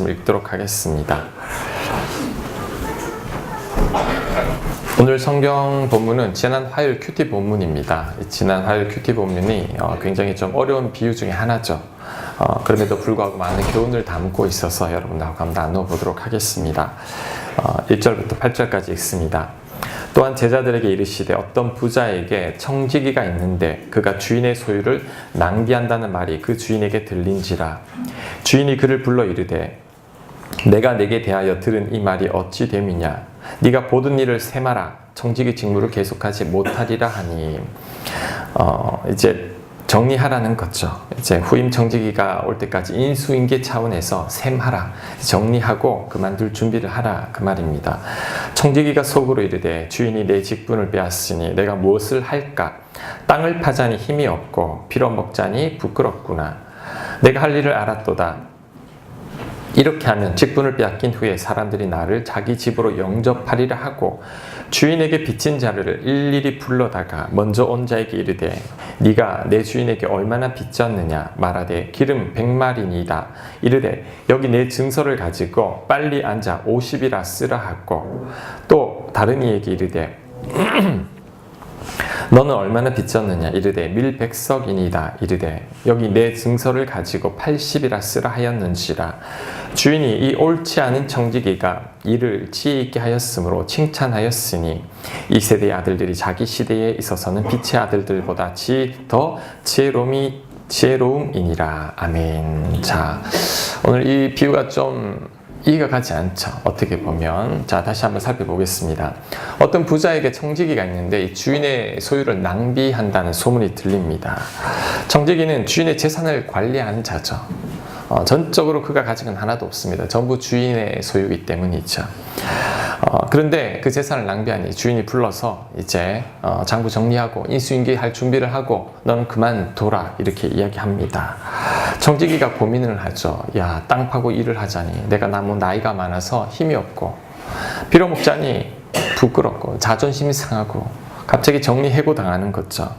읽도록 하겠습니다. 오늘 성경 본문은 지난 화요일 큐티 본문입니다. 지난 화요일 큐티 본문이 굉장히 좀 어려운 비유 중에 하나죠. 그럼에도 불구하고 많은 교훈을 담고 있어서 여러분들과 한번 나눠보도록 하겠습니다. 1절부터 8절까지 읽습니다. 또한 제자들에게 이르시되 어떤 부자에게 청지기가 있는데 그가 주인의 소유를 낭비한다는 말이 그 주인에게 들린지라. 주인이 그를 불러 이르되 내가 내게 대하여 들은 이 말이 어찌 됨이냐. 네가 보던 일을 셈하라. 청지기 직무를 계속하지 못하리라 하니. 이제 정리하라는 거죠. 이제 후임 청지기가 올 때까지 인수인계 차원에서 셈하라. 정리하고 그만둘 준비를 하라. 그 말입니다. 청지기가 속으로 이르되 주인이 내 직분을 빼앗으니 내가 무엇을 할까? 땅을 파자니 힘이 없고 빌어먹자니 부끄럽구나. 내가 할 일을 알았도다. 이렇게 하면 직분을 빼앗긴 후에 사람들이 나를 자기 집으로 영접하리라 하고 주인에게 빚진 자를 일일이 불러다가 먼저 온 자에게 이르되 네가 내 주인에게 얼마나 빚졌느냐 말하되 기름 100마리니이다. 이르되 여기 내 증서를 가지고 빨리 앉아 50이라 쓰라 하고 또 다른 이에게 이르되 너는 얼마나 빚졌느냐 이르되 밀 100석이니이다. 이르되 여기 내 증서를 가지고 80이라 쓰라 하였는지라. 주인이 이 옳지 않은 청지기가 이를 지혜 있게 하였으므로 칭찬하였으니 이 세대의 아들들이 자기 시대에 있어서는 빛의 아들들보다 더 지혜로움이니라. 아멘. 자, 오늘 이 비유가 좀 이해가 가지 않죠. 어떻게 보면. 자, 다시 한번 살펴보겠습니다. 어떤 부자에게 청지기가 있는데 이 주인의 소유를 낭비한다는 소문이 들립니다. 청지기는 주인의 재산을 관리하는 자죠. 전적으로 그가 가진 건 하나도 없습니다. 전부 주인의 소유이기 때문이죠. 그런데 그 재산을 낭비하니 주인이 불러서 이제 장부 정리하고 인수인계할 준비를 하고 너는 그만둬라 이렇게 이야기합니다. 청지기가 고민을 하죠. 야, 땅 파고 일을 하자니 내가 너무 나이가 많아서 힘이 없고 빌어먹자니 부끄럽고 자존심이 상하고 갑자기 정리해고 당하는 거죠.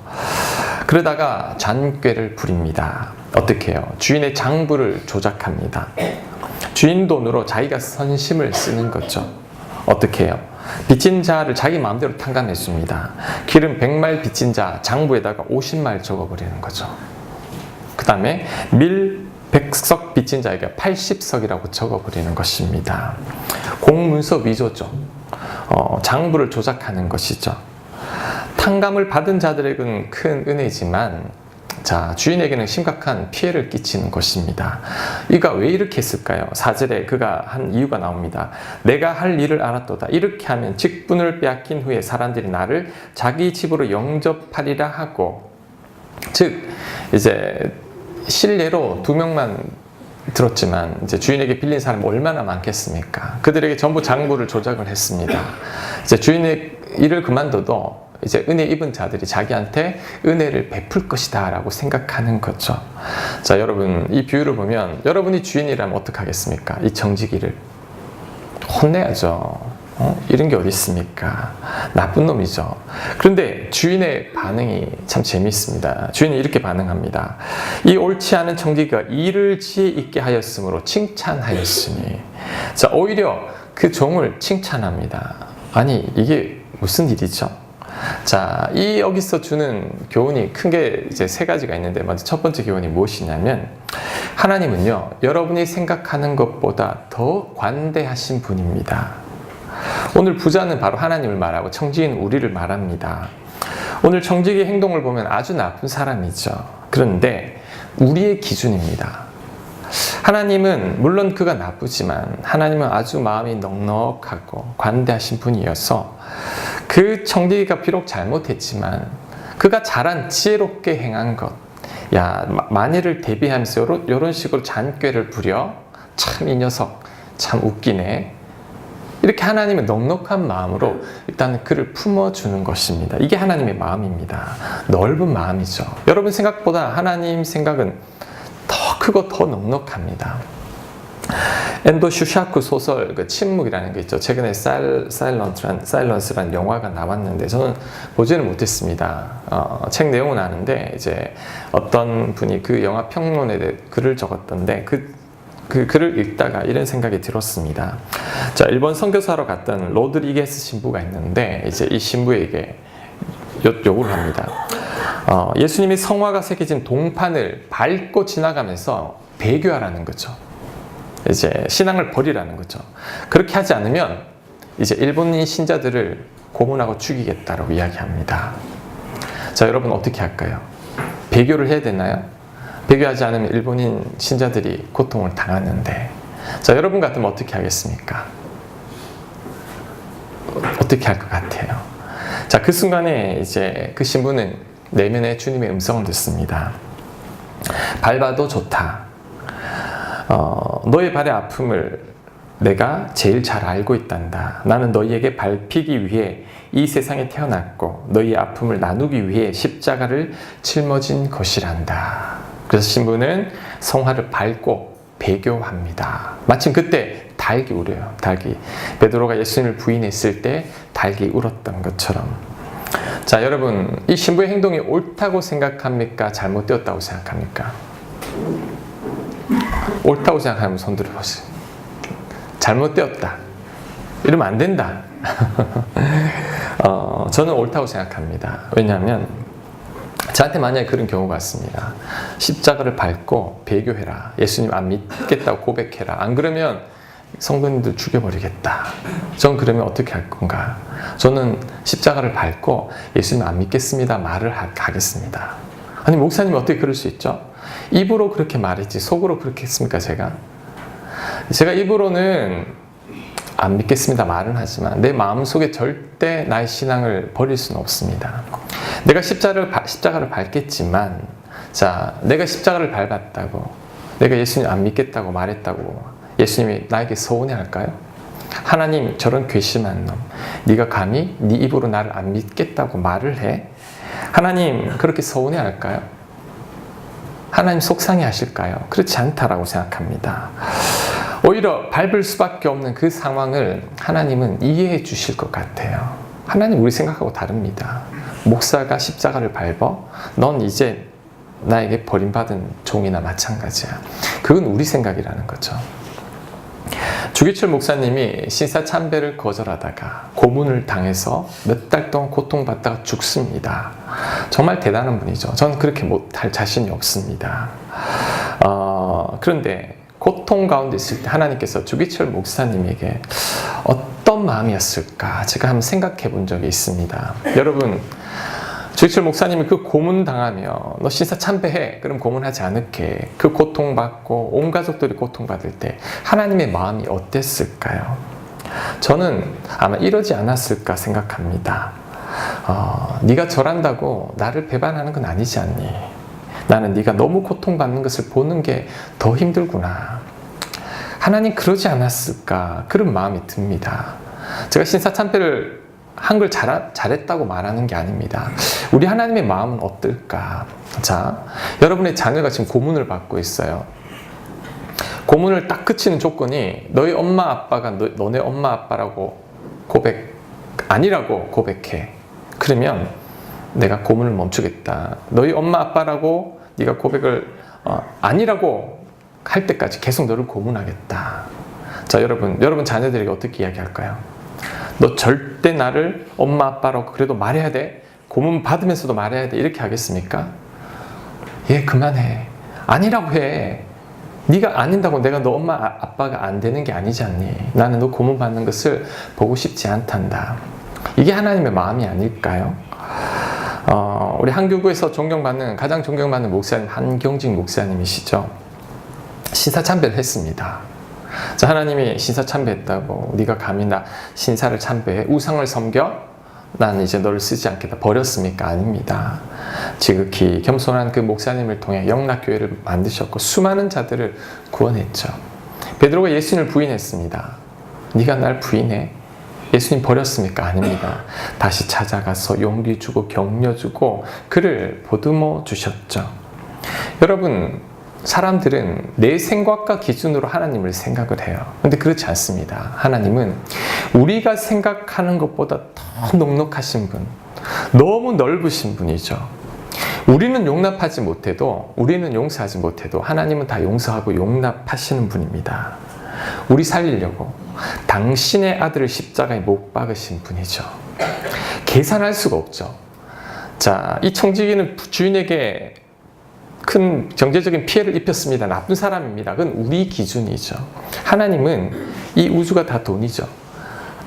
그러다가 잔꾀를 부립니다. 어떻게 해요? 주인의 장부를 조작합니다. 주인 돈으로 자기가 선심을 쓰는 거죠. 어떻게 해요? 빚진 자를 자기 마음대로 탕감했습니다. 기름 100말 빚진 자 장부에다가 50말 적어버리는 거죠. 그 다음에 밀 100석 빚진 자에게 80석이라고 적어버리는 것입니다. 공문서 위조죠. 장부를 조작하는 것이죠. 탕감을 받은 자들에게는 큰 은혜지만 자, 주인에게는 심각한 피해를 끼치는 것입니다. 이가 왜 이렇게 했을까요? 4절에 그가 한 이유가 나옵니다. 내가 할 일을 알았도다. 이렇게 하면 직분을 빼앗긴 후에 사람들이 나를 자기 집으로 영접하리라 하고, 즉 이제 실례로 2명만 들었지만 이제 주인에게 빌린 사람이 얼마나 많겠습니까? 그들에게 전부 장부를 조작을 했습니다. 이제 주인의 일을 그만둬도 이제 은혜 입은 자들이 자기한테 은혜를 베풀 것이다 라고 생각하는 거죠. 자, 여러분 이 비유를 보면 여러분이 주인이라면 어떡하겠습니까? 이 청지기를 혼내야죠. 이런 게 어디 있습니까? 나쁜 놈이죠. 그런데 주인의 반응이 참 재미있습니다. 주인이 이렇게 반응합니다. 이 옳지 않은 청지기가 일을 지혜 있게 하였으므로 칭찬하였으니. 자, 오히려 그 종을 칭찬합니다. 아니 이게 무슨 일이죠? 자, 이 여기서 주는 교훈이 큰 게 이제 3가지가 있는데 먼저 첫 번째 교훈이 무엇이냐면 하나님은요 여러분이 생각하는 것보다 더 관대하신 분입니다. 오늘 부자는 바로 하나님을 말하고 청지기는 우리를 말합니다. 오늘 청지기의 행동을 보면 아주 나쁜 사람이죠. 그런데 우리의 기준입니다. 하나님은 물론 그가 나쁘지만 하나님은 아주 마음이 넉넉하고 관대하신 분이어서 그 청지기가 비록 잘못했지만 그가 잘한 지혜롭게 행한 것, 야 만일을 대비하면서 이런 식으로 잔꾀를 부려 참 이 녀석 참 웃기네 이렇게 하나님의 넉넉한 마음으로 일단 그를 품어주는 것입니다. 이게 하나님의 마음입니다. 넓은 마음이죠. 여러분 생각보다 하나님 생각은 더 크고 더 넉넉합니다. 엔도 슈샤크 소설 그 침묵이라는 게 있죠. 최근에 사일런스라는 영화가 나왔는데 저는 보지는 못했습니다. 책 내용은 아는데 이제 어떤 분이 그 영화 평론에 대해 글을 적었던데 그 그 글을 읽다가 이런 생각이 들었습니다. 자, 일본 선교사로 갔던 로드리게스 신부가 있는데 이제 이 신부에게 요구를 합니다. 예수님이 성화가 새겨진 동판을 밟고 지나가면서 배교하라는 거죠. 이제 신앙을 버리라는 거죠. 그렇게 하지 않으면 이제 일본인 신자들을 고문하고 죽이겠다라고 이야기합니다. 자, 여러분 어떻게 할까요? 배교를 해야 되나요? 배교하지 않으면 일본인 신자들이 고통을 당하는데, 자, 여러분 같으면 어떻게 하겠습니까? 어떻게 할 것 같아요? 자, 그 순간에 이제 그 신부는 내면에 주님의 음성을 듣습니다. 밟아도 좋다. 너의 발의 아픔을 내가 제일 잘 알고 있단다. 나는 너희에게 밟히기 위해 이 세상에 태어났고 너희의 아픔을 나누기 위해 십자가를 짊어진 것이란다. 그래서 신부는 성화를 밟고 배교합니다. 마침 그때 닭이 울어요. 닭이. 베드로가 예수님을 부인했을 때 닭이 울었던 것처럼. 자, 여러분, 이 신부의 행동이 옳다고 생각합니까? 잘못되었다고 생각합니까? 옳다고 생각하면 손 들어보세요. 잘못되었다. 이러면 안 된다. 저는 옳다고 생각합니다. 왜냐하면 저한테 만약에 그런 경우가 왔습니다. 십자가를 밟고 배교해라. 예수님 안 믿겠다고 고백해라. 안 그러면 성도님들 죽여버리겠다. 전 그러면 어떻게 할 건가? 저는 십자가를 밟고 예수님 안 믿겠습니다 말을 하겠습니다. 아니, 목사님이 어떻게 그럴 수 있죠? 입으로 그렇게 말했지 속으로 그렇게 했습니까? 제가 입으로는 안 믿겠습니다 말은 하지만 내 마음속에 절대 나의 신앙을 버릴 수는 없습니다. 내가 십자가를 밟겠지만, 자, 내가 십자가를 밟았다고, 내가 예수님 안 믿겠다고 말했다고 예수님이 나에게 서운해할까요? 하나님, 저런 괘씸한 놈, 네가 감히 네 입으로 나를 안 믿겠다고 말을 해? 하나님 그렇게 서운해할까요? 하나님 속상해하실까요? 그렇지 않다라고 생각합니다. 오히려 밟을 수밖에 없는 그 상황을 하나님은 이해해 주실 것 같아요. 하나님 우리 생각하고 다릅니다. 목사가 십자가를 밟아? 넌 이제 나에게 버림받은 종이나 마찬가지야. 그건 우리 생각이라는 거죠. 주기철 목사님이 신사참배를 거절하다가 고문을 당해서 몇 달 동안 고통받다가 죽습니다. 정말 대단한 분이죠. 저는 그렇게 못할 자신이 없습니다. 그런데 고통 가운데 있을 때 하나님께서 주기철 목사님에게 어떤 마음이었을까 제가 한번 생각해 본 적이 있습니다. 여러분, 주기철 목사님이 그 고문 당하며 너 신사 참배해 그럼 고문하지 않을게 그 고통받고 온 가족들이 고통받을 때 하나님의 마음이 어땠을까요? 저는 아마 이러지 않았을까 생각합니다. 네가 절한다고 나를 배반하는 건 아니지 않니? 나는 네가 너무 고통받는 것을 보는 게 더 힘들구나. 하나님 그러지 않았을까 그런 마음이 듭니다. 제가 신사참배를 한 걸 잘했다고 말하는 게 아닙니다. 우리 하나님의 마음은 어떨까? 자, 여러분의 자녀가 지금 고문을 받고 있어요. 고문을 딱 그치는 조건이 너희 엄마 아빠가 너네 엄마 아빠라고 아니라고 고백해. 그러면 내가 고문을 멈추겠다. 너희 엄마 아빠라고 네가 고백을 아니라고 할 때까지 계속 너를 고문하겠다. 자, 여러분 자녀들에게 어떻게 이야기할까요? 너 절대 나를 엄마 아빠라고 그래도 말해야 돼? 고문 받으면서도 말해야 돼? 이렇게 하겠습니까? 예, 그만해. 아니라고 해. 네가 아닌다고 내가 너 엄마 아빠가 안 되는 게 아니지 않니? 나는 너 고문 받는 것을 보고 싶지 않단다. 이게 하나님의 마음이 아닐까요? 우리 한교구에서 가장 존경받는 목사님 한경직 목사님이시죠. 신사참배를 했습니다. 자, 하나님이 신사참배했다고 네가 감히 나 신사를 참배해 우상을 섬겨? 난 이제 너를 쓰지 않겠다. 버렸습니까? 아닙니다. 지극히 겸손한 그 목사님을 통해 영락교회를 만드셨고 수많은 자들을 구원했죠. 베드로가 예수님을 부인했습니다. 네가 날 부인해? 예수님 버렸습니까? 아닙니다. 다시 찾아가서 용기 주고 격려 주고 그를 보듬어 주셨죠. 여러분, 사람들은 내 생각과 기준으로 하나님을 생각을 해요. 근데 그렇지 않습니다. 하나님은 우리가 생각하는 것보다 더 넉넉하신 분, 너무 넓으신 분이죠. 우리는 용납하지 못해도, 우리는 용서하지 못해도 하나님은 다 용서하고 용납하시는 분입니다. 우리 살리려고 당신의 아들을 십자가에 못 박으신 분이죠. 계산할 수가 없죠. 자, 이 청지기는 주인에게 큰 경제적인 피해를 입혔습니다. 나쁜 사람입니다. 그건 우리 기준이죠. 하나님은 이 우주가 다 돈이죠.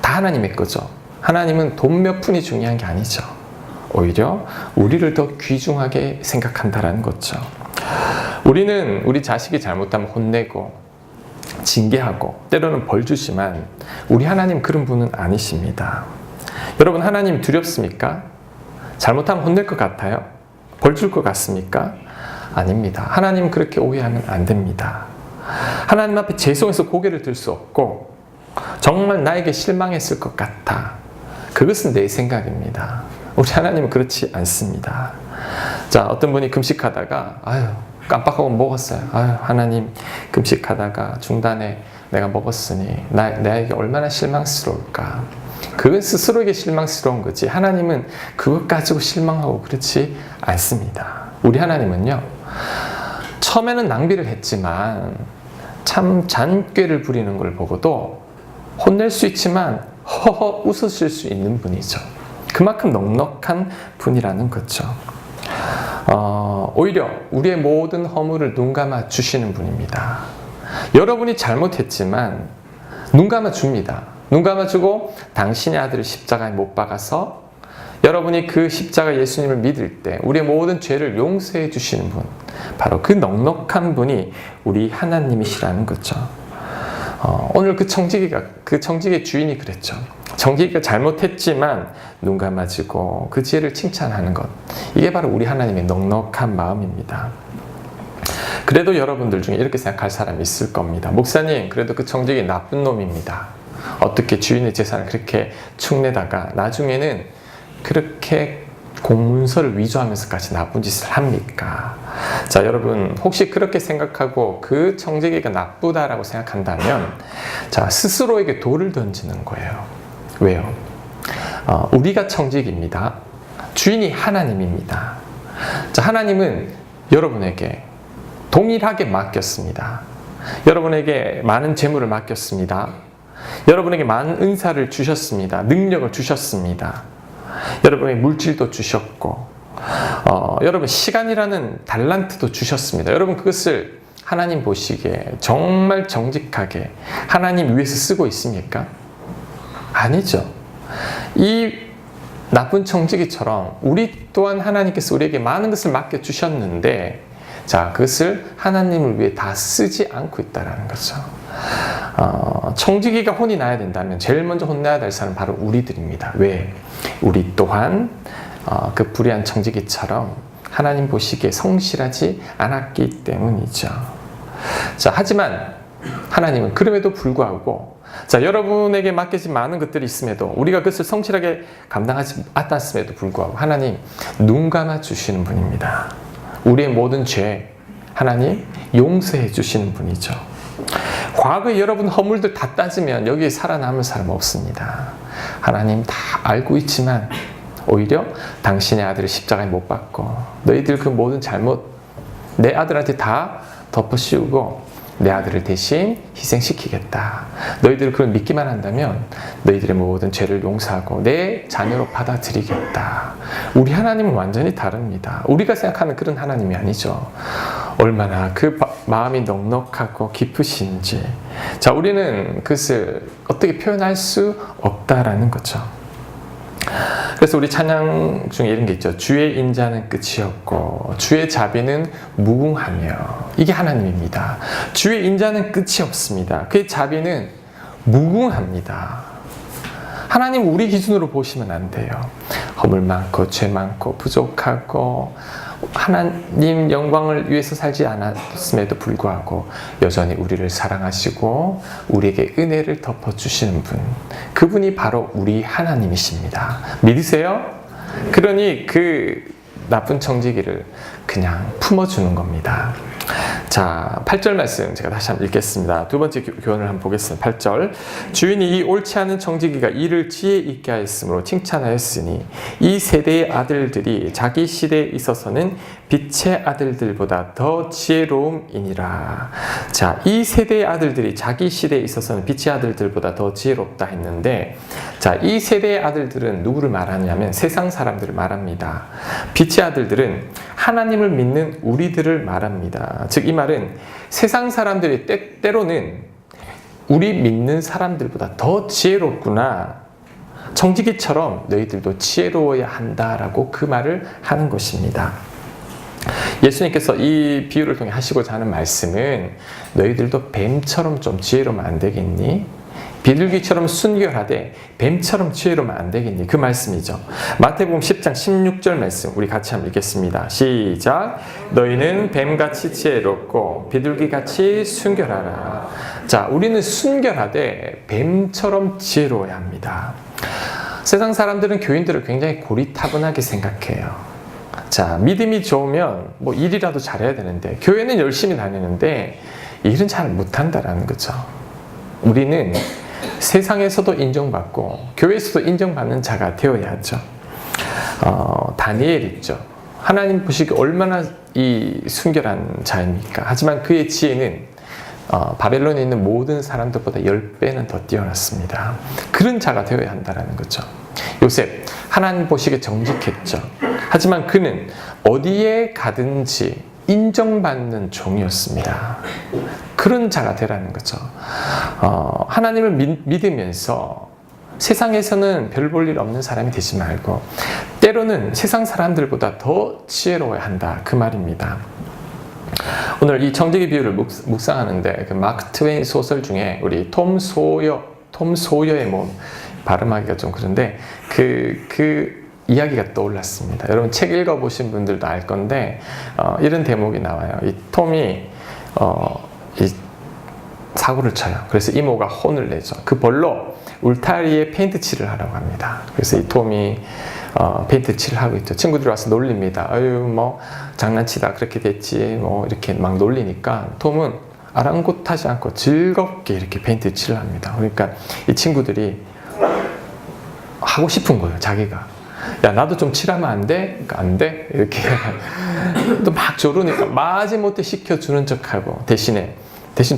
다 하나님의 거죠. 하나님은 돈 몇 푼이 중요한 게 아니죠. 오히려 우리를 더 귀중하게 생각한다라는 거죠. 우리는 우리 자식이 잘못하면 혼내고 징계하고 때로는 벌 주지만 우리 하나님 그런 분은 아니십니다. 여러분, 하나님 두렵습니까? 잘못하면 혼낼 것 같아요? 벌 줄 것 같습니까? 아닙니다. 하나님 그렇게 오해하면 안 됩니다. 하나님 앞에 죄송해서 고개를 들 수 없고 정말 나에게 실망했을 것 같아. 그것은 내 생각입니다. 우리 하나님은 그렇지 않습니다. 자, 어떤 분이 금식하다가 깜빡하고 먹었어요. 하나님 금식하다가 중단에 내가 먹었으니 나에게 얼마나 실망스러울까. 그건 스스로에게 실망스러운 거지 하나님은 그것 가지고 실망하고 그렇지 않습니다. 우리 하나님은요, 처음에는 낭비를 했지만 참 잔꾀를 부리는 걸 보고도 혼낼 수 있지만 허허 웃으실 수 있는 분이죠. 그만큼 넉넉한 분이라는 거죠. 오히려 우리의 모든 허물을 눈 감아 주시는 분입니다. 여러분이 잘못했지만 눈 감아 줍니다. 눈 감아주고 당신의 아들을 십자가에 못 박아서 여러분이 그 십자가 예수님을 믿을 때 우리의 모든 죄를 용서해 주시는 분, 바로 그 넉넉한 분이 우리 하나님이시라는 거죠. 오늘 그 청지기의 주인이 그랬죠. 청지기가 잘못했지만 눈 감아주고 그 죄를 칭찬하는 것, 이게 바로 우리 하나님의 넉넉한 마음입니다. 그래도 여러분들 중에 이렇게 생각할 사람이 있을 겁니다. 목사님, 그래도 그 청지기 나쁜 놈입니다. 어떻게 주인의 재산을 그렇게 축내다가 나중에는 그렇게 공문서를 위조하면서까지 나쁜 짓을 합니까? 자, 여러분, 혹시 그렇게 생각하고 그 청지기가 나쁘다라고 생각한다면, 자, 스스로에게 돌을 던지는 거예요. 왜요? 우리가 청지기입니다. 주인이 하나님입니다. 자, 하나님은 여러분에게 동일하게 맡겼습니다. 여러분에게 많은 재물을 맡겼습니다. 여러분에게 많은 은사를 주셨습니다. 능력을 주셨습니다. 여러분에게 물질도 주셨고, 여러분 시간이라는 달란트도 주셨습니다. 여러분 그것을 하나님 보시기에 정말 정직하게 하나님 위해서 쓰고 있습니까? 아니죠. 이 나쁜 청지기처럼 우리 또한 하나님께서 우리에게 많은 것을 맡겨주셨는데, 자, 그것을 하나님을 위해 다 쓰지 않고 있다는 거죠. 청지기가 혼이 나야 된다면 제일 먼저 혼내야 될 사람은 바로 우리들입니다. 왜? 우리 또한 그 불의한 청지기처럼 하나님 보시기에 성실하지 않았기 때문이죠. 자, 하지만 하나님은 그럼에도 불구하고, 자, 여러분에게 맡겨진 많은 것들이 있음에도, 우리가 그것을 성실하게 감당하지 않았음에도 불구하고 하나님 눈 감아 주시는 분입니다. 우리의 모든 죄 하나님 용서해 주시는 분이죠. 과거에 여러분 허물들 다 따지면 여기에 살아남을 사람 없습니다. 하나님 다 알고 있지만 오히려 당신의 아들을 십자가에 못 박고 너희들 그 모든 잘못 내 아들한테 다 덮어씌우고 내 아들을 대신 희생시키겠다. 너희들을 그걸 믿기만 한다면 너희들의 모든 죄를 용서하고 내 자녀로 받아들이겠다. 우리 하나님은 완전히 다릅니다. 우리가 생각하는 그런 하나님이 아니죠. 얼마나 그 마음이 넉넉하고 깊으신지, 자, 우리는 그것을 어떻게 표현할 수 없다라는 거죠. 그래서 우리 찬양 중에 이런 게 있죠. 주의 인자는 끝이 없고 주의 자비는 무궁하며. 이게 하나님입니다. 주의 인자는 끝이 없습니다. 그의 자비는 무궁합니다. 하나님 우리 기준으로 보시면 안 돼요. 허물 많고 죄 많고 부족하고 하나님 영광을 위해서 살지 않았음에도 불구하고 여전히 우리를 사랑하시고 우리에게 은혜를 덮어주시는 분, 그분이 바로 우리 하나님이십니다. 믿으세요? 그러니 그 나쁜 청지기를 그냥 품어주는 겁니다. 자, 8절 말씀 제가 다시 한번 읽겠습니다. 두 번째 교훈을 한번 보겠습니다. 8절. 주인이 이 옳지 않은 청지기가 이를 지혜 있게 하였으므로 칭찬하였으니 이 세대의 아들들이 자기 시대에 있어서는 빛의 아들들보다 더 지혜로움이니라. 자, 이 세대의 아들들이 자기 시대에 있어서는 빛의 아들들보다 더 지혜롭다 했는데, 자, 이 세대의 아들들은 누구를 말하냐면 세상 사람들을 말합니다. 빛의 아들들은 하나님을 믿는 우리들을 말합니다. 즉, 이 말은 세상 사람들이 때로는 우리 믿는 사람들보다 더 지혜롭구나, 청지기처럼 너희들도 지혜로워야 한다라고 그 말을 하는 것입니다. 예수님께서 이 비유를 통해 하시고자 하는 말씀은 너희들도 뱀처럼 좀 지혜로우면 안 되겠니? 비둘기처럼 순결하되 뱀처럼 지혜로우면 안 되겠니? 그 말씀이죠. 마태복음 10장 16절 말씀 우리 같이 한번 읽겠습니다. 시작. 너희는 뱀같이 지혜롭고 비둘기같이 순결하라. 자, 우리는 순결하되 뱀처럼 지혜로워야 합니다. 세상 사람들은 교인들을 굉장히 고리타분하게 생각해요. 자, 믿음이 좋으면 뭐 일이라도 잘해야 되는데, 교회는 열심히 다니는데 일은 잘 못한다라는 거죠. 우리는 세상에서도 인정받고 교회에서도 인정받는 자가 되어야죠. 다니엘 있죠. 하나님 보시기에 얼마나 이 순결한 자입니까? 하지만 그의 지혜는 바벨론에 있는 모든 사람들보다 10배는 더 뛰어났습니다. 그런 자가 되어야 한다는 거죠. 요셉, 하나님 보시기에 정직했죠. 하지만 그는 어디에 가든지 인정받는 종이었습니다. 그런 자가 되라는 거죠. 하나님을 믿으면서 세상에서는 별 볼 일 없는 사람이 되지 말고 때로는 세상 사람들보다 더 지혜로워야 한다, 그 말입니다. 오늘 이 청지기 비유를 묵상하는데 그 마크 트웨인 소설 중에 우리 톰 소여의 몸, 발음하기가 좀 그런데 그 이야기가 떠올랐습니다. 여러분 책 읽어보신 분들도 알 건데 이런 대목이 나와요. 이 톰이 이 사고를 쳐요. 그래서 이모가 혼을 내죠. 그 벌로 울타리에 페인트 칠을 하라고 합니다. 그래서 이 톰이 페인트 칠을 하고 있죠. 친구들이 와서 놀립니다. 아유, 뭐 장난치다 그렇게 됐지, 뭐 이렇게 막 놀리니까 톰은 아랑곳하지 않고 즐겁게 이렇게 페인트 칠을 합니다. 그러니까 이 친구들이 하고 싶은 거예요, 자기가. 야, 나도 좀 칠하면 안 돼? 그러니까 안 돼? 이렇게 또 막 조르니까 마지못해 시켜주는 척하고 대신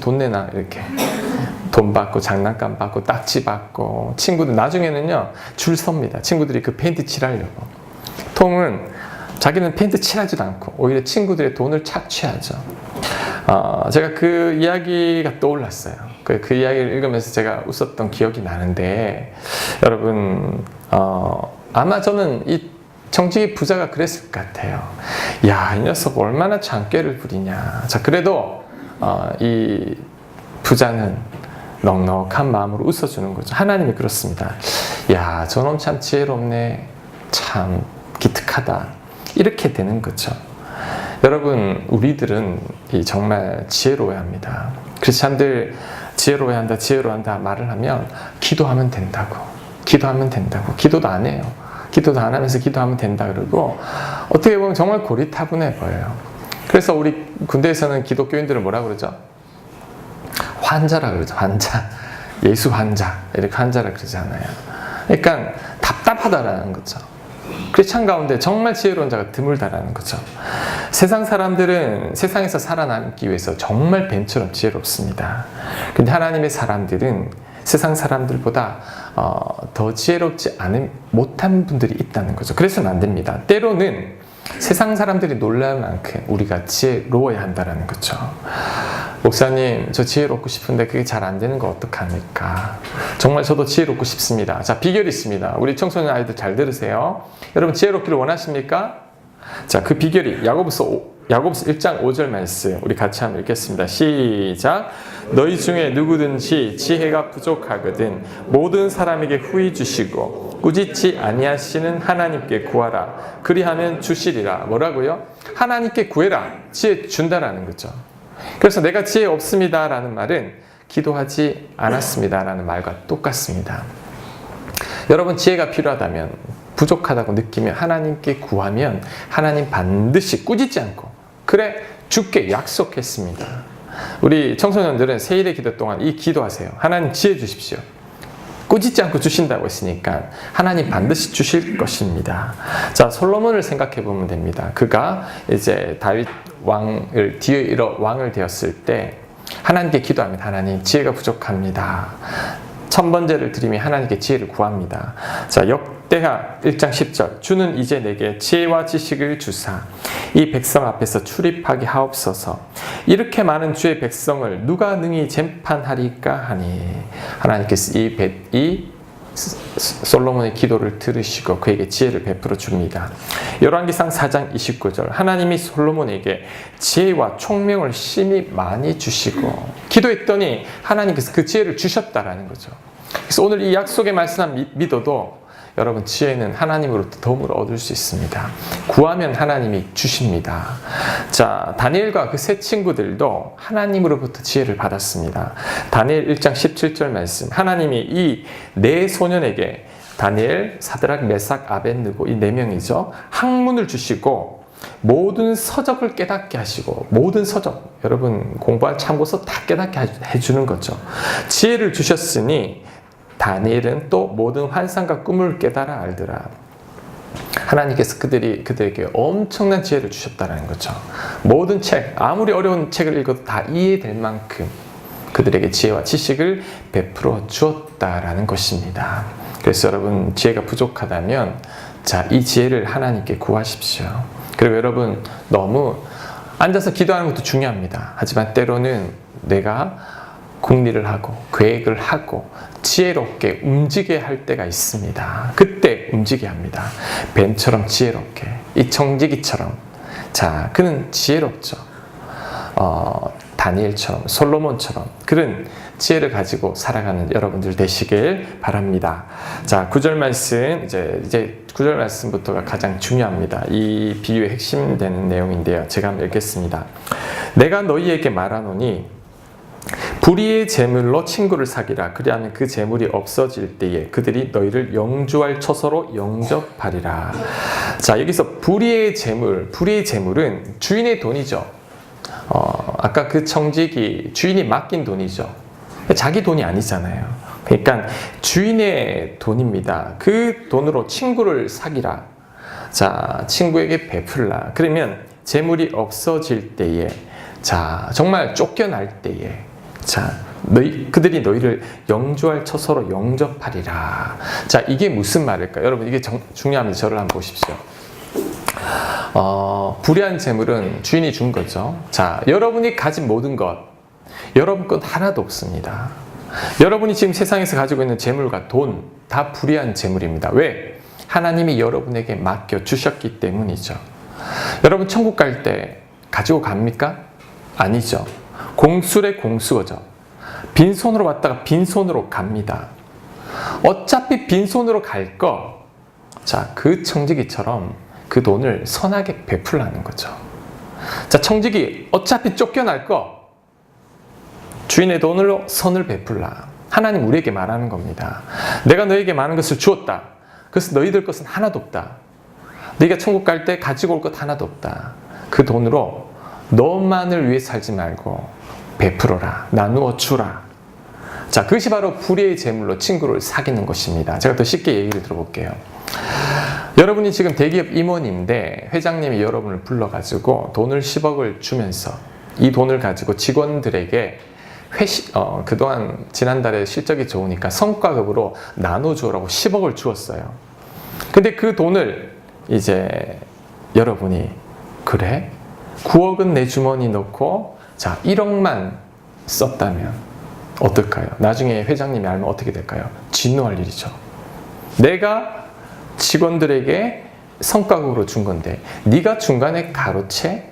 돈 내놔, 이렇게 돈 받고 장난감 받고 딱지 받고. 친구들 나중에는요 줄 섭니다. 친구들이 그 페인트 칠하려고. 톰은 자기는 페인트 칠하지도 않고 오히려 친구들의 돈을 착취하죠. 제가 그 이야기가 떠올랐어요. 그 이야기를 읽으면서 제가 웃었던 기억이 나는데, 여러분 아마 저는 이 청지기 부자가 그랬을 것 같아요. 야, 이 녀석 얼마나 장꾀를 부리냐. 자, 그래도 이 부자는 넉넉한 마음으로 웃어주는 거죠. 하나님이 그렇습니다. 야, 저놈 참 지혜롭네, 참 기특하다, 이렇게 되는 거죠. 여러분, 우리들은 정말 지혜로워야 합니다. 크리스찬들 지혜로워야 한다, 지혜로워야 한다 말을 하면 기도하면 된다고, 기도도 안 해요. 기도도 안 하면서 기도하면 된다 그러고, 어떻게 보면 정말 고리타분해 보여요. 그래서 우리 군대에서는 기독교인들을 뭐라 그러죠? 환자라 그러죠. 환자. 예수 환자. 이렇게 환자라 그러잖아요. 그러니까 답답하다라는 거죠. 크리스찬 가운데 정말 지혜로운 자가 드물다라는 거죠. 세상 사람들은 세상에서 살아남기 위해서 정말 뱀처럼 지혜롭습니다. 근데 하나님의 사람들은 세상 사람들보다 더 지혜롭지 못한 분들이 있다는 거죠. 그래서는 안 됩니다. 때로는 세상 사람들이 놀랄 만큼 우리가 지혜로워야 한다는 거죠. 목사님, 저 지혜롭고 싶은데 그게 잘 안 되는 거 어떡합니까? 정말 저도 지혜롭고 싶습니다. 자, 비결이 있습니다. 우리 청소년 아이들 잘 들으세요. 여러분 지혜롭기를 원하십니까? 자, 그 비결이 야고보서 1장 5절 말씀 우리 같이 한번 읽겠습니다. 시작. 너희 중에 누구든지 지혜가 부족하거든 모든 사람에게 후히 주시고 꾸짖지 아니하시는 하나님께 구하라. 그리하면 주시리라. 뭐라고요? 하나님께 구해라. 지혜 준다라는 거죠. 그래서 내가 지혜 없습니다 라는 말은 기도하지 않았습니다 라는 말과 똑같습니다. 여러분 지혜가 필요하다면, 부족하다고 느끼면 하나님께 구하면 하나님 반드시 꾸짖지 않고 그래 주께 약속했습니다. 우리 청소년들은 세일의 기도 동안 이 기도하세요. 하나님 지혜 주십시오. 꾸짖지 않고 주신다고 했으니까 하나님 반드시 주실 것입니다. 자, 솔로몬을 생각해 보면 됩니다. 그가 이제 다윗 왕을 뒤에 이어 왕을 되었을 때 하나님께 기도합니다. 하나님 지혜가 부족합니다. 천번제를 드리며 하나님께 지혜를 구합니다. 자, 역대하 1장 10절 주는 이제 내게 지혜와 지식을 주사 이 백성 앞에서 출입하게 하옵소서. 이렇게 많은 주의 백성을 누가 능히 재판하리까 하니 하나님께서 이 솔로몬의 기도를 들으시고 그에게 지혜를 베풀어 줍니다. 열왕기상 4장 29절 하나님이 솔로몬에게 지혜와 총명을 심히 많이 주시고 기도했더니 하나님께서 그 지혜를 주셨다라는 거죠. 그래서 오늘 이 약속의 말씀 믿어도 여러분 지혜는 하나님으로부터 덤으로 얻을 수 있습니다. 구하면 하나님이 주십니다. 자, 다니엘과 그 세 친구들도 하나님으로부터 지혜를 받았습니다. 다니엘 1장 17절 말씀 하나님이 이 네 소년에게 다니엘, 사드락, 메삭, 아벳느고 이 네 명이죠. 학문을 주시고 모든 서적을 깨닫게 하시고 모든 서적 여러분 공부할 참고서 다 깨닫게 해주는 거죠. 지혜를 주셨으니 다니엘은 또 모든 환상과 꿈을 깨달아 알더라. 하나님께서 그들에게 엄청난 지혜를 주셨다는 거죠. 모든 책, 아무리 어려운 책을 읽어도 다 이해될 만큼 그들에게 지혜와 지식을 베풀어 주었다라는 것입니다. 그래서 여러분 지혜가 부족하다면 자, 이 지혜를 하나님께 구하십시오. 그리고 여러분 너무 앉아서 기도하는 것도 중요합니다. 하지만 때로는 내가 궁리를 하고 계획을 하고 지혜롭게 움직여야 할 때가 있습니다. 그때 움직여야 합니다. 뱀처럼 지혜롭게, 이 청지기처럼. 자, 그는 지혜롭죠. 다니엘처럼, 솔로몬처럼 그런 지혜를 가지고 살아가는 여러분들 되시길 바랍니다. 자, 9절 말씀 이제 9절 말씀부터가 가장 중요합니다. 이 비유의 핵심 되는 내용인데요. 제가 한번 읽겠습니다. 내가 너희에게 말하노니 불의의 재물로 친구를 사귀라. 그리하면 그 재물이 없어질 때에 그들이 너희를 영주할 처소로 영접하리라. 자, 여기서 불의의 재물은 주인의 돈이죠. 아까 그 청지기 주인이 맡긴 돈이죠. 자기 돈이 아니잖아요. 그러니까 주인의 돈입니다. 그 돈으로 친구를 사귀라. 자, 친구에게 베풀라. 그러면 재물이 없어질 때에 자, 정말 쫓겨날 때에 자, 그들이 너희를 영주할 처소로 영접하리라. 자, 이게 무슨 말일까요? 여러분, 이게 중요합니다. 저를 한번 보십시오. 불의한 재물은 주인이 준 거죠. 자, 여러분이 가진 모든 것, 여러분 것 하나도 없습니다. 여러분이 지금 세상에서 가지고 있는 재물과 돈, 다 불의한 재물입니다. 왜? 하나님이 여러분에게 맡겨 주셨기 때문이죠. 여러분, 천국 갈 때 가지고 갑니까? 아니죠. 공수래 공수어죠. 빈손으로 왔다가 빈손으로 갑니다. 어차피 빈손으로 갈 거, 자, 그 청지기처럼 그 돈을 선하게 베풀라는 거죠. 자, 청지기 어차피 쫓겨날 거, 주인의 돈으로 선을 베풀라. 하나님 우리에게 말하는 겁니다. 내가 너에게 많은 것을 주었다. 그래서 너희들 것은 하나도 없다. 네가 천국 갈 때 가지고 올 것 하나도 없다. 그 돈으로 너만을 위해 살지 말고 베풀어라. 나누어 주라. 자, 그것이 바로 불의의 재물로 친구를 사귀는 것입니다. 제가 더 쉽게 얘기를 들어볼게요. 여러분이 지금 대기업 임원인데 회장님이 여러분을 불러가지고 돈을 10억을 주면서 이 돈을 가지고 직원들에게 그동안 지난달에 실적이 좋으니까 성과급으로 나눠주라고 10억을 주었어요. 근데 그 돈을 이제 여러분이 그래? 9억은 내 주머니 넣고 자 1억만 썼다면 어떨까요? 나중에 회장님이 알면 어떻게 될까요? 진노할 일이죠. 내가 직원들에게 성과급으로 준 건데 네가 중간에 가로채?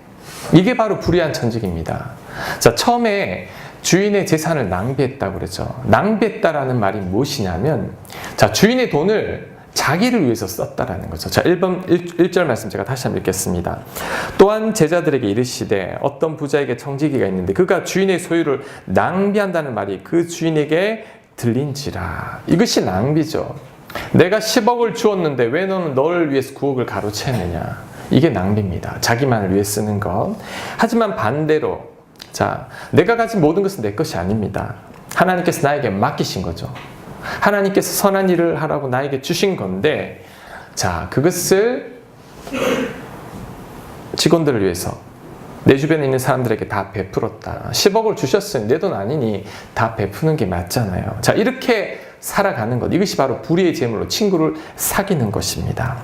이게 바로 불의한 천직입니다. 자, 처음에 주인의 재산을 낭비했다고 그러죠. 낭비했다라는 말이 무엇이냐면 자, 주인의 돈을 자기를 위해서 썼다라는 거죠. 자, 1절 말씀 제가 다시 한번 읽겠습니다. 또한 제자들에게 이르시되 어떤 부자에게 청지기가 있는데 그가 주인의 소유를 낭비한다는 말이 그 주인에게 들린지라. 이것이 낭비죠. 내가 10억을 주었는데 왜 너는 너를 위해서 9억을 가로채느냐. 이게 낭비입니다. 자기만을 위해 쓰는 것. 하지만 반대로, 자, 내가 가진 모든 것은 내 것이 아닙니다. 하나님께서 나에게 맡기신 거죠. 하나님께서 선한 일을 하라고 나에게 주신 건데, 자, 그것을 직원들을 위해서 내 주변에 있는 사람들에게 다 베풀었다. 10억을 주셨으니 내 돈 아니니 다 베푸는 게 맞잖아요. 자, 이렇게 살아가는 것, 이것이 바로 불의의 재물로 친구를 사귀는 것입니다.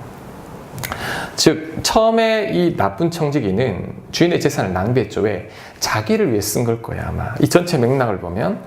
즉, 처음에 이 나쁜 청지기는 주인의 재산을 낭비했죠. 왜? 자기를 위해 쓴 걸 거야, 아마. 이 전체 맥락을 보면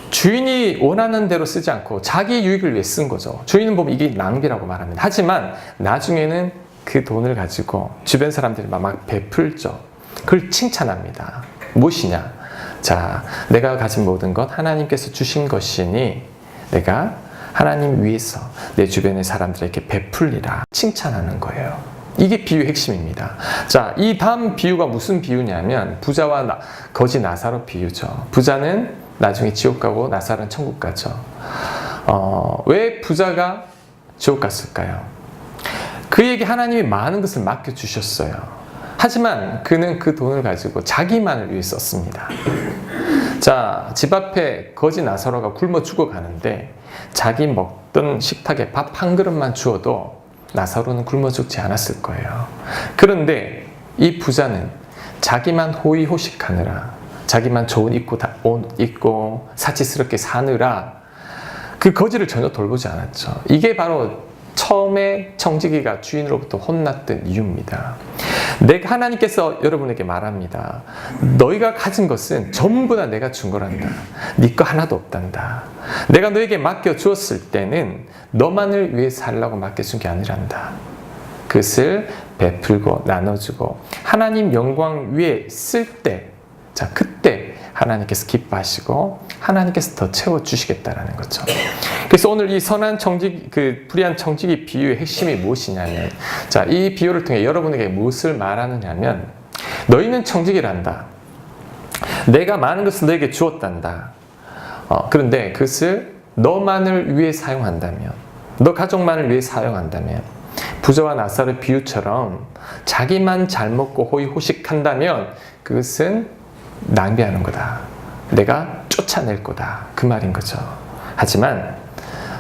주인이 원하는 대로 쓰지 않고 자기 유익을 위해 쓴 거죠. 주인은 보면 이게 낭비라고 말합니다. 하지만 나중에는 그 돈을 가지고 주변 사람들이 막 베풀죠. 그걸 칭찬합니다. 무엇이냐? 자, 내가 가진 모든 것 하나님께서 주신 것이니 내가 하나님 위해서 내 주변의 사람들에게 베풀리라. 칭찬하는 거예요. 이게 비유의 핵심입니다. 자, 이 다음 비유가 무슨 비유냐면 부자와 거지 나사로 비유죠. 부자는 나중에 지옥 가고 나사로는 천국 가죠. 왜 부자가 지옥 갔을까요? 그에게 하나님이 많은 것을 맡겨주셨어요. 하지만 그는 그 돈을 가지고 자기만을 위해 썼습니다. 자, 집 앞에 거지 나사로가 굶어 죽어가는데 자기 먹던 식탁에 밥 한 그릇만 주어도 나사로는 굶어 죽지 않았을 거예요. 그런데 이 부자는 자기만 호의호식하느라, 자기만 좋은 옷 입고 사치스럽게 사느라 그 거지를 전혀 돌보지 않았죠. 이게 바로 처음에 청지기가 주인으로부터 혼났던 이유입니다. 내가 하나님께서 여러분에게 말합니다. 너희가 가진 것은 전부 다 내가 준 거란다. 네 거 하나도 없단다. 내가 너에게 맡겨주었을 때는 너만을 위해 살라고 맡겨준 게 아니란다. 그것을 베풀고 나눠주고 하나님 영광 위에 쓸 때, 자, 그때 하나님께서 기뻐하시고 하나님께서 더 채워주시겠다라는 거죠. 그래서 오늘 이 선한 청지기, 불의한 청지기 비유의 핵심이 무엇이냐면, 자, 이 비유를 통해 여러분에게 무엇을 말하느냐면, 너희는 청지기란다. 내가 많은 것을 너에게 주었단다. 그런데 그것을 너만을 위해 사용한다면, 너 가족만을 위해 사용한다면, 부자와 나사로 비유처럼 자기만 잘 먹고 호의호식한다면 그것은 낭비하는 거다. 내가 쫓아낼 거다. 그 말인 거죠. 하지만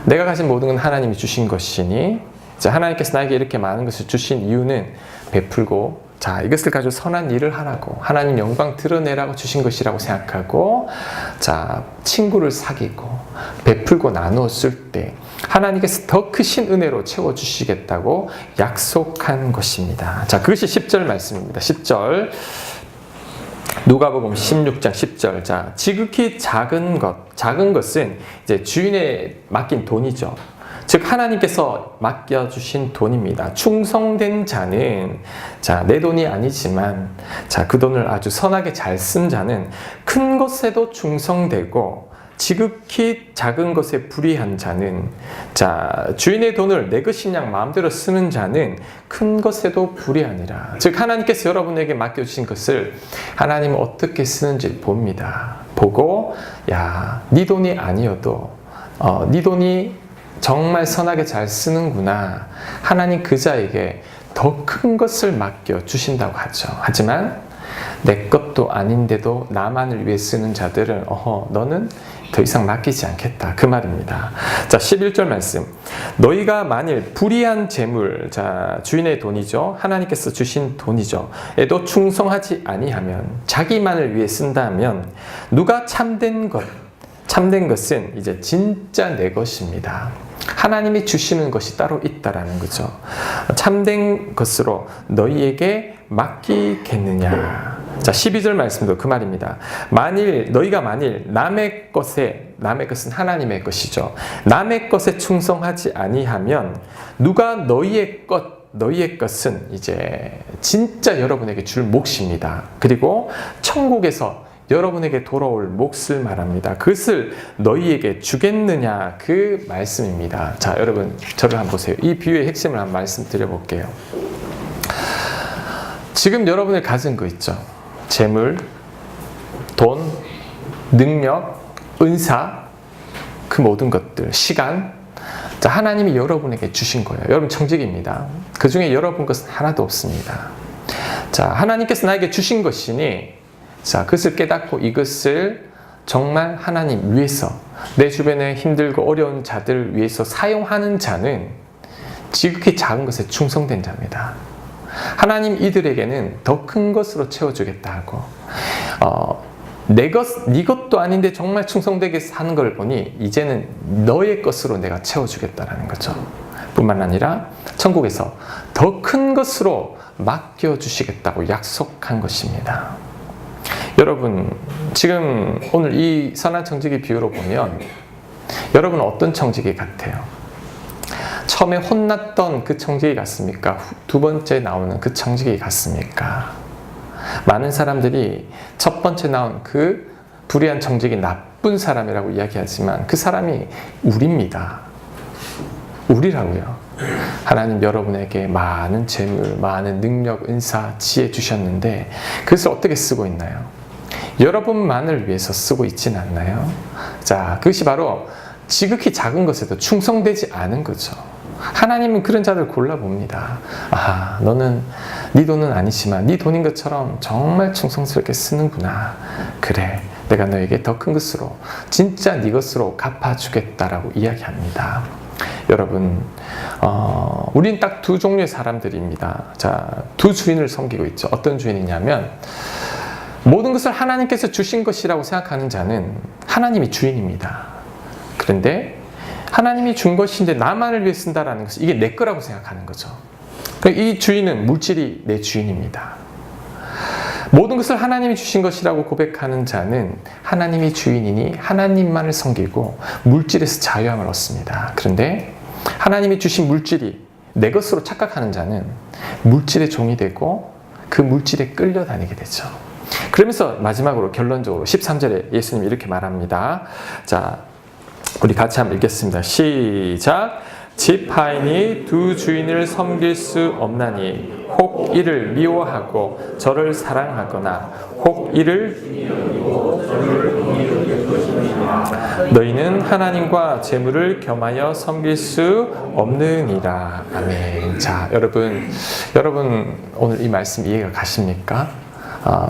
내가 가진 모든 건 하나님이 주신 것이니, 자, 하나님께서 나에게 이렇게 많은 것을 주신 이유는 베풀고, 자, 이것을 가지고 선한 일을 하라고, 하나님 영광 드러내라고 주신 것이라고 생각하고, 자, 친구를 사귀고 베풀고 나누었을 때 하나님께서 더 크신 은혜로 채워주시겠다고 약속한 것입니다. 자, 그것이 10절 말씀입니다. 10절 누가복음 16장 10절. 자, 지극히 작은 것은 이제 주인에 맡긴 돈이죠. 즉 하나님께서 맡겨주신 돈입니다. 충성된 자는, 자, 내 돈이 아니지만, 자, 그 돈을 아주 선하게 잘 쓴 자는 큰 것에도 충성되고, 지극히 작은 것에 불의한 자는, 자, 주인의 돈을 내 것인 양 마음대로 쓰는 자는 큰 것에도 불의하니라. 즉 하나님께서 여러분에게 맡겨주신 것을 하나님은 어떻게 쓰는지 봅니다. 보고, 야, 네 돈이 아니어도 네 돈이 정말 선하게 잘 쓰는구나. 하나님 그 자에게 더 큰 것을 맡겨주신다고 하죠. 하지만 내 것도 아닌데도 나만을 위해 쓰는 자들은 너는 더 이상 맡기지 않겠다. 그 말입니다. 자, 11절 말씀. 너희가 만일 불의한 재물, 자, 주인의 돈이죠. 하나님께서 주신 돈이죠. 에도 충성하지 아니하면, 자기만을 위해 쓴다면, 누가 참된 것은 이제 진짜 내 것입니다. 하나님이 주시는 것이 따로 있다라는 거죠. 참된 것으로 너희에게 맡기겠느냐. 자, 12절 말씀도 그 말입니다. 너희가 만일 남의 것은 하나님의 것이죠. 남의 것에 충성하지 아니하면 누가 너희의 것은 이제 진짜 여러분에게 줄 몫입니다. 그리고 천국에서 여러분에게 돌아올 몫을 말합니다. 그것을 너희에게 주겠느냐, 그 말씀입니다. 자, 여러분 저를 한번 보세요. 이 비유의 핵심을 한번 말씀드려볼게요. 지금 여러분이 가진 거 있죠. 재물, 돈, 능력, 은사, 그 모든 것들, 시간. 자, 하나님이 여러분에게 주신 거예요. 여러분 청직입니다. 그 중에 여러분 것은 하나도 없습니다. 자, 하나님께서 나에게 주신 것이니, 자, 그것을 깨닫고 이것을 정말 하나님 위해서, 내 주변에 힘들고 어려운 자들을 위해서 사용하는 자는 지극히 작은 것에 충성된 자입니다. 하나님 이들에게는 더 큰 것으로 채워주겠다 하고, 네 것도 아닌데 정말 충성되게 사는 걸 보니 이제는 너의 것으로 내가 채워주겠다라는 거죠. 뿐만 아니라 천국에서 더 큰 것으로 맡겨주시겠다고 약속한 것입니다. 여러분, 지금 오늘 이 선한 청지기 비유로 보면 여러분은 어떤 청지기 같아요? 처음에 혼났던 그 청지기 같습니까? 두 번째 나오는 그 청지기 같습니까? 많은 사람들이 첫 번째 나온 그 불의한 청지기 나쁜 사람이라고 이야기하지만 그 사람이 우리입니다. 우리라고요. 하나님 여러분에게 많은 재물, 많은 능력, 은사, 지혜 주셨는데 그것을 어떻게 쓰고 있나요? 여러분만을 위해서 쓰고 있지는 않나요? 자, 그것이 바로 지극히 작은 것에도 충성되지 않은 거죠. 하나님은 그런 자들 골라봅니다. 아, 너는 네 돈은 아니지만 네 돈인 것처럼 정말 충성스럽게 쓰는구나. 그래, 내가 너에게 더 큰 것으로, 진짜 네 것으로 갚아주겠다라고 이야기합니다. 여러분, 우린 딱 두 종류의 사람들입니다. 자, 두 주인을 섬기고 있죠. 어떤 주인이냐면 모든 것을 하나님께서 주신 것이라고 생각하는 자는 하나님이 주인입니다. 그런데 하나님이 준 것인데 나만을 위해 쓴다라는 것은 이게 내 거라고 생각하는 거죠. 이 주인은 물질이 내 주인입니다. 모든 것을 하나님이 주신 것이라고 고백하는 자는 하나님이 주인이니 하나님만을 섬기고 물질에서 자유함을 얻습니다. 그런데 하나님이 주신 물질이 내 것으로 착각하는 자는 물질의 종이 되고 그 물질에 끌려다니게 되죠. 그러면서 마지막으로 결론적으로 13절에 예수님이 이렇게 말합니다. 자, 우리 같이 한번 읽겠습니다. 시작. 집 하인이 두 주인을 섬길 수 없나니 혹 이를 미워하고 저를 사랑하거나 혹 이를 너희는 하나님과 재물을 겸하여 섬길 수 없느니라. 아멘. 자, 여러분 오늘 이 말씀 이해가 가십니까?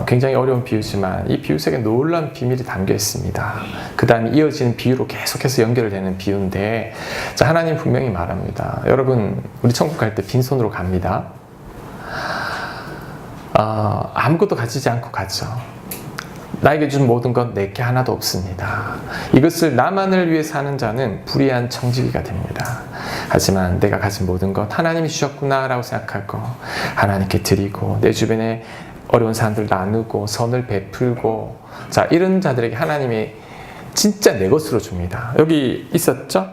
굉장히 어려운 비유지만 이 비유 속에 놀라운 비밀이 담겨 있습니다. 그 다음에 이어지는 비유로 계속해서 연결되는 비유인데, 자, 하나님 분명히 말합니다. 여러분, 우리 천국 갈 때 빈손으로 갑니다. 아무것도 가지지 않고 가죠. 나에게 준 모든 건 내게 하나도 없습니다. 이것을 나만을 위해 사는 자는 불의한 청지기가 됩니다. 하지만 내가 가진 모든 것 하나님이 주셨구나 라고 생각하고 하나님께 드리고 내 주변에 어려운 사람들 나누고 선을 베풀고, 자, 이런 자들에게 하나님이 진짜 내 것으로 줍니다. 여기 있었죠?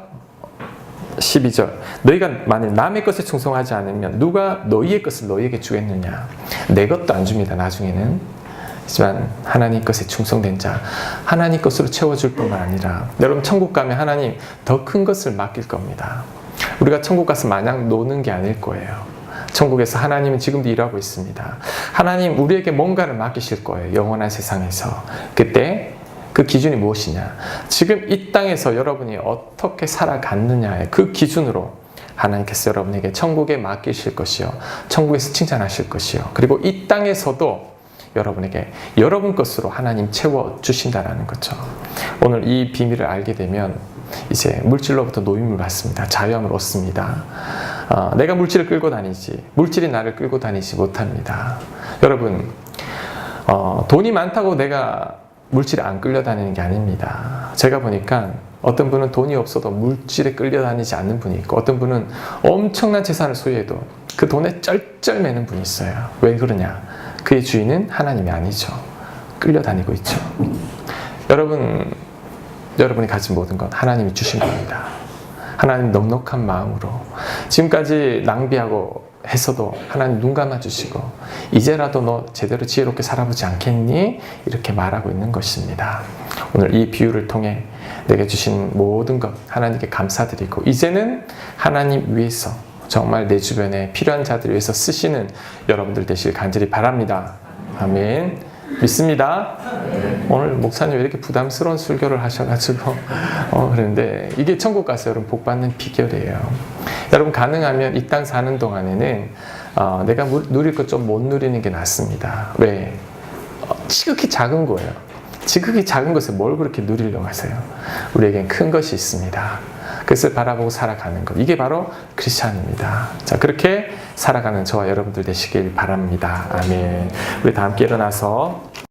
12절. 너희가 만일 남의 것에 충성하지 않으면 누가 너희의 것을 너희에게 주겠느냐. 내 것도 안 줍니다. 나중에는. 하지만 하나님 것에 충성된 자, 하나님 것으로 채워줄 뿐만 아니라 여러분 천국 가면 하나님 더 큰 것을 맡길 겁니다. 우리가 천국 가서 마냥 노는 게 아닐 거예요. 천국에서 하나님은 지금도 일하고 있습니다. 하나님 우리에게 뭔가를 맡기실 거예요. 영원한 세상에서. 그때 그 기준이 무엇이냐? 지금 이 땅에서 여러분이 어떻게 살아갔느냐의 그 기준으로 하나님께서 여러분에게 천국에 맡기실 것이요, 천국에서 칭찬하실 것이요, 그리고 이 땅에서도 여러분에게 여러분 것으로 하나님 채워주신다라는 거죠. 오늘 이 비밀을 알게 되면 이제 물질로부터 노임을 받습니다. 자유함을 얻습니다. 내가 물질을 끌고 다니지 물질이 나를 끌고 다니지 못합니다. 여러분, 돈이 많다고 내가 물질에 안 끌려다니는 게 아닙니다. 제가 보니까 어떤 분은 돈이 없어도 물질에 끌려다니지 않는 분이 있고, 어떤 분은 엄청난 재산을 소유해도 그 돈에 쩔쩔매는 분이 있어요. 왜 그러냐? 그의 주인은 하나님이 아니죠. 끌려다니고 있죠. 여러분이 가진 모든 건 하나님이 주신 겁니다. 하나님 넉넉한 마음으로 지금까지 낭비하고 했어도 하나님 눈 감아주시고 이제라도 너 제대로 지혜롭게 살아보지 않겠니? 이렇게 말하고 있는 것입니다. 오늘 이 비유를 통해 내게 주신 모든 것 하나님께 감사드리고 이제는 하나님 위해서 정말 내 주변에 필요한 자들 위해서 쓰시는 여러분들 되시길 간절히 바랍니다. 아멘. 믿습니다. 오늘 목사님 왜 이렇게 부담스러운 설교를 하셔가지고 그런데 이게 천국 가서 여러분 복 받는 비결이에요. 여러분 가능하면 이 땅 사는 동안에는 내가 누릴 것 좀 못 누리는 게 낫습니다. 왜? 지극히 작은 거예요. 지극히 작은 것을 뭘 그렇게 누리려고 하세요? 우리에겐 큰 것이 있습니다. 그것을 바라보고 살아가는 것. 이게 바로 크리스찬입니다. 자, 그렇게 살아가는 저와 여러분들 되시길 바랍니다. 아멘. 우리 다 함께 일어나서